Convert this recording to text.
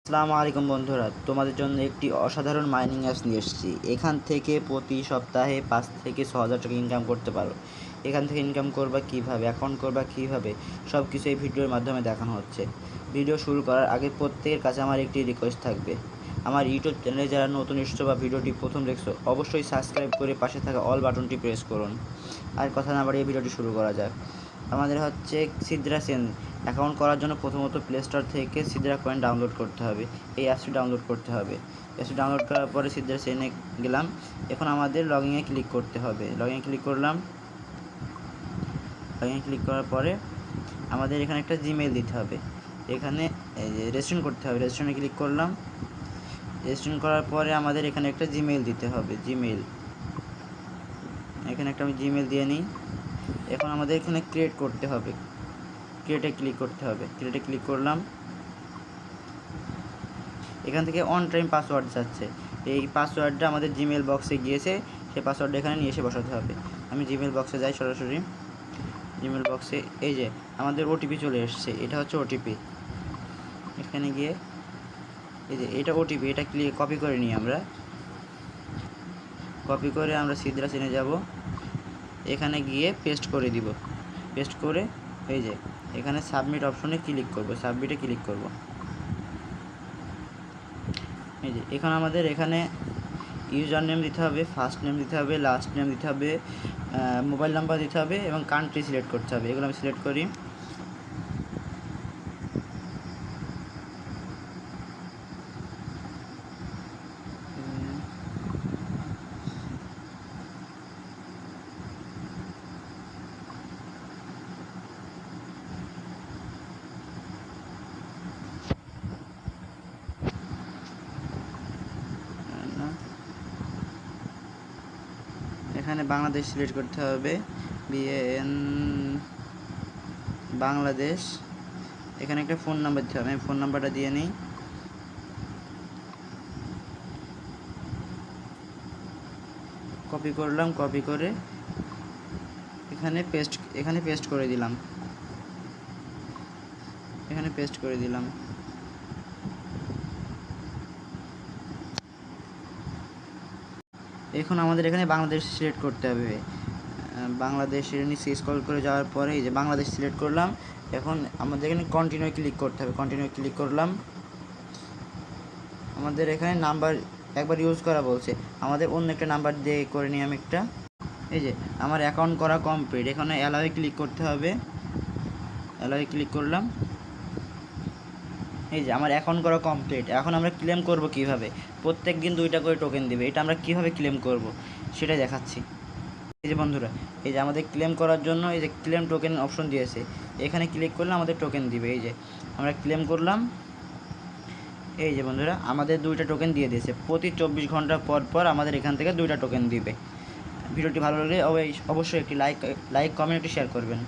আসসালামু আলাইকুম বন্ধুরা, তোমাদের জন্য একটি অসাধারণ মাইনিং অ্যাপস নিয়ে এসেছি। এখান থেকে প্রতি সপ্তাহে ৫ থেকে ৬ হাজার টাকা ইনকাম করতে পারো। এখান থেকে ইনকাম করবা কীভাবে, অ্যাকাউন্ট করবা কীভাবে, সব কিছু এই ভিডিওর মাধ্যমে দেখানো হচ্ছে। ভিডিও শুরু করার আগে প্রত্যেকের কাছে আমার একটি রিকোয়েস্ট থাকবে, আমার ইউটিউব চ্যানেলে যারা নতুন এসেছো বা ভিডিওটি প্রথম দেখছো, অবশ্যই সাবস্ক্রাইব করে পাশে থাকা অল বাটনটি প্রেস করুন। আর কথা না বাড়িয়ে ভিডিওটি শুরু করা যাক। আমাদের হচ্ছে সিদ্রা সেন অ্যাকাউন্ট করার জন্য প্রথমত প্লে স্টোর থেকে সিদ্রা কয়েন ডাউনলোড করতে হবে। এই অ্যাপসটি ডাউনলোড করতে হবে। অ্যাপসটি ডাউনলোড করার পরে সিদ্রা সেনে গেলাম। এখন আমাদের লগইনে ক্লিক করতে হবে। লগইনে ক্লিক করলাম। লগইনে ক্লিক করার পরে আমাদের এখানে একটা জিমেইল দিতে হবে। এখানে রেজিস্ট্রেশন করতে হবে। রেজিস্ট্রেশনে ক্লিক করলাম। রেজিস্ট্রেশন করার পরে আমাদের এখানে একটা জিমেইল দিতে হবে। জিমেইল এখানে একটা আমি জিমেইল দিয়ে নিই। এখন আমাদের এখানে ক্রিয়েট করতে হবে। ক্রিয়েটে ক্লিক করতে হবে। ক্রিয়েটে ক্লিক করলাম। এখান থেকে অন টাইম পাসওয়ার্ড যাচ্ছে। এই পাসওয়ার্ডটা আমাদের জিমেল বক্সে গিয়েছে, সেই পাসওয়ার্ডটা এখানে নিয়ে এসে বসাতে হবে। আমি জিমেল বক্সে যাই সরাসরি। জিমেল বক্সে এই যে আমাদের ওটিপি চলে এসছে, এটা হচ্ছে ওটিপি। এখানে গিয়ে এই যে এটা ওটিপি, এটা কপি করে নিই আমরা। কপি করে আমরা সিদ্রা সেনে যাব। এখানে গিয়ে পেস্ট করে দিব। পেস্ট করে এই যে এখানে সাবমিট অপশনে ক্লিক করব। সাবমিটে ক্লিক করব। এই যে এখন আমাদের এখানে ইউজার নেম দিতে হবে, ফার্স্ট নেম দিতে হবে, লাস্ট নেম দিতে হবে, মোবাইল নাম্বার দিতে হবে এবং কান্ট্রি সিলেক্ট করতে হবে। এগুলো আমি সিলেক্ট করি। এখানে বাংলাদেশ সিলেক্ট করতে হবে, বিএন বাংলাদেশ। এখানে একটা ফোন নাম্বার দিতে হবে, আমি ফোন নাম্বারটা দিয়ে নিই। কপি করলাম, কপি করে এখানে পেস্ট করে দিলাম। এখানে পেস্ট করে দিলাম। এখন আমাদের এখানে বাংলাদেশ সিলেক্ট করতে হবে। বাংলাদেশের নিচে স্ক্রল করে যাওয়ার পরে এই যে বাংলাদেশ সিলেক্ট করলাম। এখন আমাদের এখানে কন্টিনিউ ক্লিক করতে হবে। কন্টিনিউ ক্লিক করলাম। আমাদের এখানে নাম্বার একবার ইউজ করা বলছে, আমাদের অন্য একটা নাম্বার দিয়ে করে নিই আমি একটা। এই যে আমার অ্যাকাউন্ট করা কমপ্লিট। এখানে অ্যালাউয়ে ক্লিক করতে হবে। অ্যালাউয়ে ক্লিক করলাম। এই যে আমার অ্যাকাউন্ট করা কমপ্লিট। এখন আমরা ক্লেম করব কিভাবে। প্রত্যেক দিন 2টা করে টোকেন দেবে। এটা আমরা কিভাবে ক্লেম করব সেটাই দেখাচ্ছি। এই যে বন্ধুরা, এই যে আমাদের ক্লেম করার জন্য এই যে ক্লেম টোকেন অপশন দিয়েছে, এখানে ক্লিক করলে আমাদের টোকেন দিবে। এই যে আমরা ক্লেম করলাম। এই যে বন্ধুরা, আমাদের 2টা টোকেন দিয়ে দিয়েছে। প্রতি 24 ঘন্টা পর পর আমাদের এখান থেকে 2টা টোকেন দিবে। ভিডিওটি ভালো লাগলে অবশ্যই একটি লাইক কমেন্ট একটি শেয়ার করবেন।